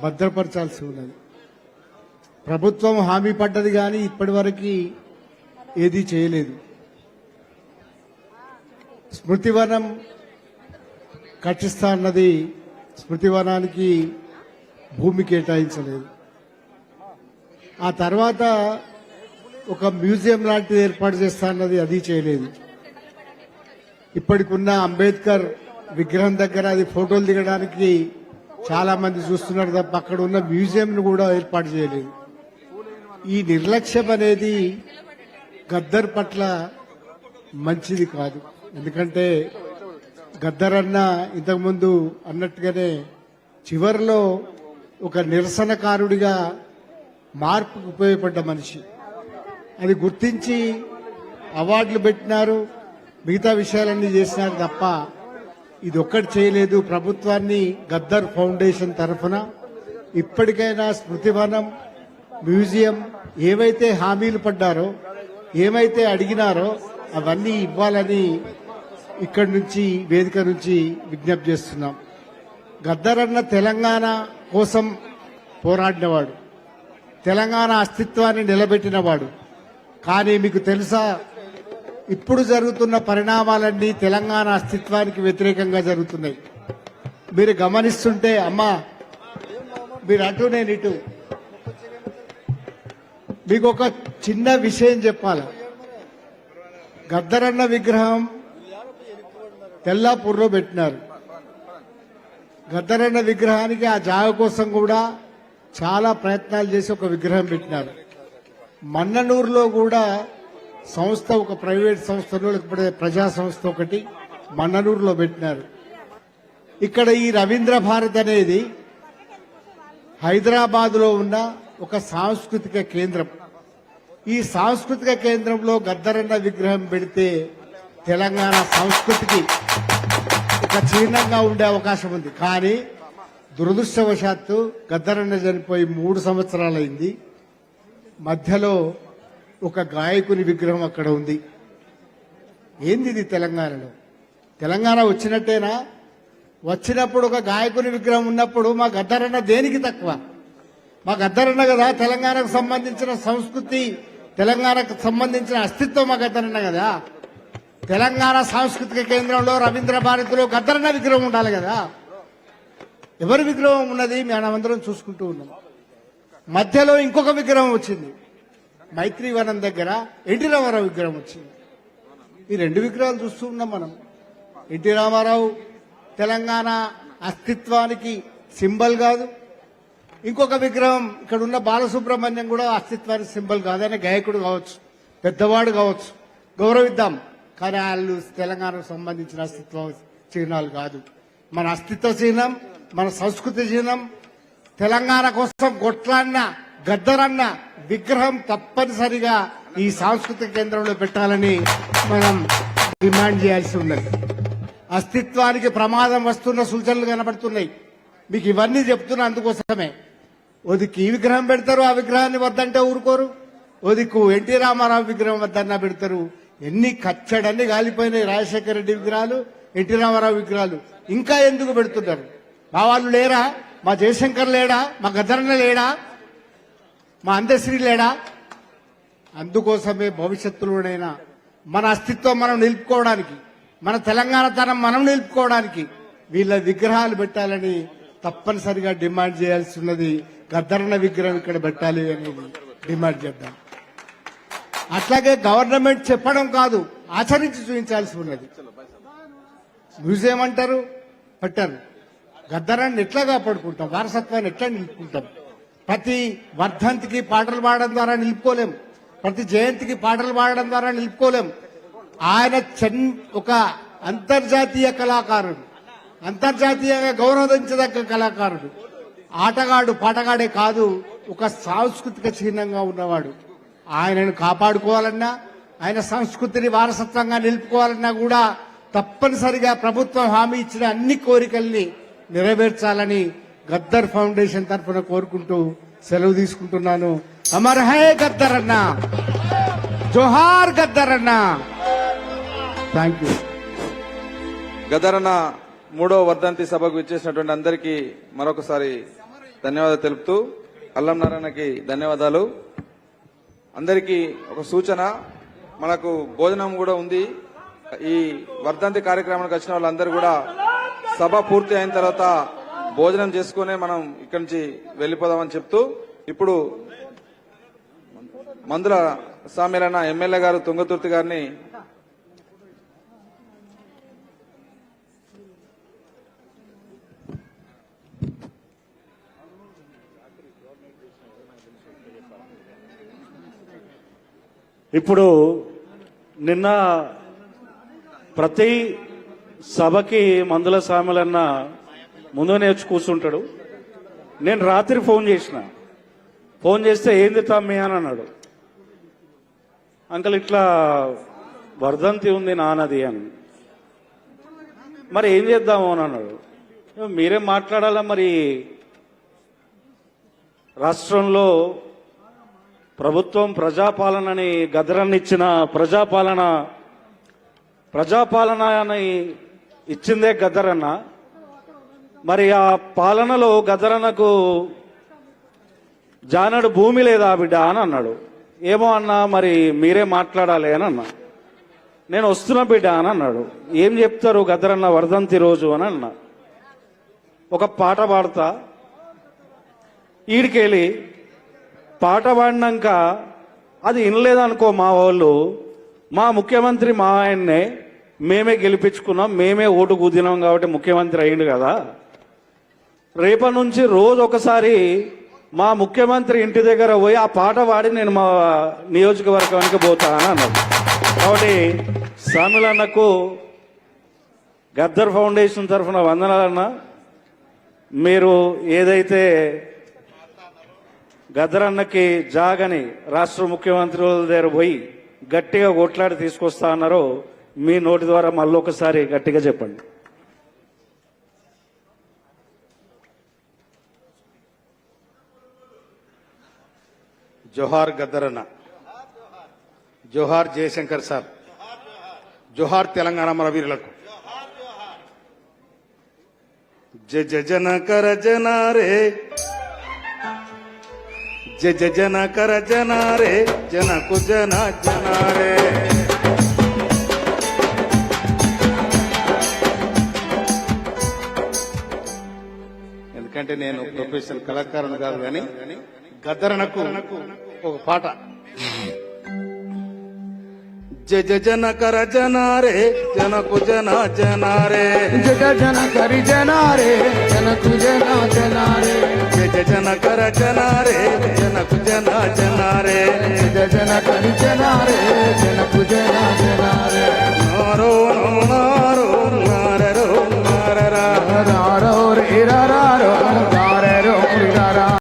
భద్రపరచాల్సి ఉన్నది. ప్రభుత్వం హామీ పడ్డది కానీ ఇప్పటి వరకు ఏదీ చేయలేదు. స్మృతివనం కట్టిస్తా అన్నది స్మృతివనానికి భూమి కేటాయించలేదు. ఆ తర్వాత ఒక మ్యూజియం లాంటిది ఏర్పాటు చేస్తా అన్నది అది చేయలేదు. ఇప్పటికున్న అంబేద్కర్ విగ్రహం దగ్గర అది ఫోటోలు దిగడానికి చాలా మంది చూస్తున్నారు తప్ప అక్కడ ఉన్న మ్యూజియం ను కూడా ఏర్పాటు చేయలేదు. ఈ నిర్లక్ష్యం అనేది గద్దర్ పట్ల మంచిది కాదు. ఎందుకంటే గద్దర్ అన్న ఇంతకుముందు అన్నట్టుగానే చివరిలో ఒక నిరసనకారుడిగా మార్పుకు ఉపయోగపడ్డ మనిషి. అది గుర్తించి అవార్డులు పెట్టినారు, మిగతా విషయాలన్నీ చేసినారు తప్ప ఇది ఒక్కటి చేయలేదు. ప్రభుత్వాన్ని గద్దర్ ఫౌండేషన్ తరఫున ఇప్పటికైనా స్మృతివనం, మ్యూజియం ఏవైతే హామీలు పడ్డారో, ఏమైతే అడిగినారో అవన్నీ ఇవ్వాలని ఇక్కడి నుంచి వేదిక నుంచి విజ్ఞప్తి చేస్తున్నాం. గద్దర్ అన్న తెలంగాణ కోసం పోరాడినవాడు, తెలంగాణ అస్తిత్వాన్ని నిలబెట్టినవాడు. కానీ మీకు తెలుసా, ఇప్పుడు జరుగుతున్న పరిణామాలన్నీ తెలంగాణ అస్తిత్వానికి వ్యతిరేకంగా జరుగుతున్నాయి. మీరు గమనిస్తుంటే, అమ్మా మీరు అటు నేను ఇటు, మీకు ఒక చిన్న విషయం చెప్పాలి. గద్దరన్న విగ్రహం తెల్లాపూర్లో పెట్టినారు. గద్దరన్న విగ్రహానికి ఆ జాగ కోసం కూడా చాలా ప్రయత్నాలు చేసి ఒక విగ్రహం పెట్టినారు. మన్ననూరులో కూడా సంస్థ, ఒక ప్రైవేట్ సంస్థలో లేకపోతే ప్రజా సంస్థ ఒకటి మన్ననూరులో పెట్టినారు. ఇక్కడ ఈ రవీంద్ర భారత్ అనేది హైదరాబాద్ లో ఉన్న ఒక సాంస్కృతిక కేంద్రం. ఈ సాంస్కృతిక కేంద్రంలో గద్దరన్న విగ్రహం పెడితే తెలంగాణ సంస్కృతికి ఒక చిహ్నంగా ఉండే అవకాశం ఉంది. కానీ దురదృష్టవశాత్తు గద్దరన్న చనిపోయి 3 సంవత్సరాలైంది. మధ్యలో ఒక గాయకుని విగ్రహం అక్కడ ఉంది. ఏంది ఇది తెలంగాణలో? తెలంగాణ వచ్చినట్టేనా? వచ్చినప్పుడు ఒక గాయకుని విగ్రహం ఉన్నప్పుడు మా గద్దరన్న దేనికి తక్కువ? మా గద్దరన్న కదా తెలంగాణకు సంబంధించిన సంస్కృతి, తెలంగాణకు సంబంధించిన అస్తిత్వం మా గద్దరన్న కదా. తెలంగాణ సాంస్కృతిక కేంద్రంలో రవీంద్ర భారతిలో గద్దరన్న విగ్రహం ఉండాలి కదా. ఎవరి విగ్రహం ఉన్నది మనమందరం చూసుకుంటూ ఉన్నాం. మధ్యలో ఇంకొక విగ్రహం వచ్చింది. మైత్రివనం దగ్గర ఎన్టీ రామారావు విగ్రహం వచ్చింది. ఈ 2 విగ్రహాలు చూస్తూ ఉన్నాం మనం. ఎన్టీ రామారావు తెలంగాణ అస్తిత్వానికి సింబల్ కాదు. ఇంకొక విగ్రహం ఇక్కడ ఉన్న బాలసుబ్రహ్మణ్యం కూడా అస్తిత్వానికి సింబల్ కాదు. ఆయన గాయకుడు కావచ్చు, పెద్దవాడు కావచ్చు, గౌరవిద్దాం. కానీ వాళ్ళు తెలంగాణకు సంబంధించిన అస్తిత్వ చిహ్నాలు కాదు. మన అస్తిత్వ చిహ్నం, మన సంస్కృతి చిహ్నం, తెలంగాణ కోసం కొట్లాడిన గద్దరన్న విగ్రహం తప్పనిసరిగా ఈ సాంస్కృతిక కేంద్రంలో పెట్టాలని మనం డిమాండ్ చేయాల్సి ఉన్నది. అస్తిత్వానికి ప్రమాదం వస్తున్న సూచనలు కనబడుతున్నాయి. మీకు ఇవన్నీ చెప్తున్నా అందుకోసమే. ఓదికి ఈ విగ్రహం పెడతారు, ఆ విగ్రహాన్ని వద్దంటే ఊరుకోరు. ఓదికు ఎన్టీ రామారావు విగ్రహం వద్దన్నా పెడతారు. ఎన్ని కచ్చడన్ని కాలిపోయినాయి రాజశేఖర రెడ్డి విగ్రహాలు, ఎన్టీ రామారావు విగ్రహాలు. ఇంకా ఎందుకు పెడుతున్నారు? మా వాళ్ళు లేరా? మా జయశంకర్ లేడా? మా గద్దరన్న లేడా? మా అందశ్రీ లేడా? అందుకోసమే భవిష్యత్తులోనైనా మన అస్తిత్వం మనం నిలుపుకోవడానికి, మన తెలంగాణ తనం మనం నిలుపుకోవడానికి వీళ్ళ విగ్రహాలు పెట్టాలని తప్పనిసరిగా డిమాండ్ చేయాల్సి ఉన్నది. గద్దరన్న విగ్రహం ఇక్కడ పెట్టాలి అని డిమాండ్ చేద్దాం. అట్లాగే గవర్నమెంట్ చెప్పడం కాదు, ఆచరించి చూపించాల్సి ఉన్నది. మ్యూజియం అంటారు, పెట్టారు. గద్దరాన్ని ఎట్లా కాపాడుకుంటాం? వారసత్వాన్ని ఎట్లా నిలుపుకుంటాం? ప్రతి వర్ధంతికి పాటలు పాడడం ద్వారా నిలుపుకోలేం. ప్రతి జయంతికి పాటలు పాడడం ద్వారా నిలుపుకోలేం. ఆయన ఒక అంతర్జాతీయ కళాకారుడు, అంతర్జాతీయంగా గౌరవించదగ్గ కళాకారుడు, ఆటగాడు, పాటగాడే కాదు, ఒక సాంస్కృతిక చిహ్నంగా ఉన్నవాడు. ఆయనను కాపాడుకోవాలన్నా, ఆయన సంస్కృతిని వారసత్వంగా నిలుపుకోవాలన్నా కూడా తప్పనిసరిగా ప్రభుత్వం హామీ ఇచ్చిన అన్ని కోరికల్ని నెరవేర్చాలని గద్దర్ ఫౌండేషన్ తరఫున కోరుకుంటూ సెలవు తీసుకుంటున్నాను. అమర్ హై గద్దర్ అన్న, జోహార్ గద్దర్ అన్న. Thank you. గద్దర్ అన్న 3వ వర్ధంతి సభకు విచ్చేసినటువంటి అందరికీ మరొకసారి ధన్యవాదాలు తెలుపుతూ అల్లం నారాయణకి ధన్యవాదాలు. అందరికీ ఒక సూచన, మనకు భోజనం కూడా ఉంది. ఈ వర్ధంతి కార్యక్రమానికి వచ్చిన వాళ్ళందరూ కూడా సభ పూర్తి అయిన తర్వాత భోజనం చేసుకునే మనం ఇక్కడి నుంచి వెళ్లిపోదామని చెప్తూ, ఇప్పుడు మందుల సామ్యాలన్న ఎమ్మెల్యే గారు తుంగతుర్తి గారిని ఇప్పుడు నిన్న ప్రతి సభకి మందుల సామెలన్న ముందుగానే వచ్చి కూర్చుంటాడు. నేను రాత్రి ఫోన్ చేస్తే ఏంది తమ్మి అని అన్నాడు. అంకల్ ఇట్లా వర్ధంతి ఉంది నాన్నది అని. మరి ఏం చేద్దాము అని అన్నాడు. మీరేం మాట్లాడాలా, మరి రాష్ట్రంలో ప్రభుత్వం ప్రజాపాలనని గదరన్నిచ్చిన ప్రజాపాలన అని ఇచ్చిందే గద్దరన్న. మరి ఆ పాలనలో గద్దరన్నకు జానడు భూమి లేదా బిడ్డ అని అన్నాడు. ఏమో అన్నా, మరి మీరే మాట్లాడాలి అని అన్నా. నేను వస్తున్నా బిడ్డ అని అన్నాడు. ఏం చెప్తారు గద్దరన్న వర్ధంతి రోజు అని అన్నా. ఒక పాట పాడతా, ఈడికెళ్ళి పాట పాడినాక అది వినలేదనుకో మా వాళ్ళు, మా ముఖ్యమంత్రి మా ఆయన్నే మేమే గెలిపించుకున్నాం, మేమే ఓటు గుద్దినాం కాబట్టి ముఖ్యమంత్రి అయ్యిండు కదా, రేపటి నుంచి రోజు ఒకసారి మా ముఖ్యమంత్రి ఇంటి దగ్గర పోయి ఆ పాట పాడి నేను మా నియోజకవర్గానికి పోతా అని అన్నాడు. కాబట్టి సామిలన్నకు గద్దర్ ఫౌండేషన్ తరఫున వందనాలన్న. మీరు ఏదైతే గద్దరన్నకి జాగని రాష్ట్ర ముఖ్యమంత్రుల దగ్గర పోయి గట్టిగా కొట్లాడి తీసుకొస్తా అన్నారో మీ నోటి ద్వారా మళ్ళొకసారి గట్టిగా చెప్పండి. జోహార్ గద్దరన్న, జోహార్ జయశంకర్ సార్, జోహార్ తెలంగాణ మన వీరులకు. జన కర జనారే, జన కర జనారే, జనకు జన జనారే. ఎందుకంటే నేను ప్రొఫెషనల్ కళాకారుని కాదు, కానీ గద్దరనకు ఒక పాట. జన కర జనారే, జనకు జన జనారే, జన కరి జనారే, జనకు జన జనారే, జన కర జనారే, జనకు జన జనారే, జన కరి జనారే,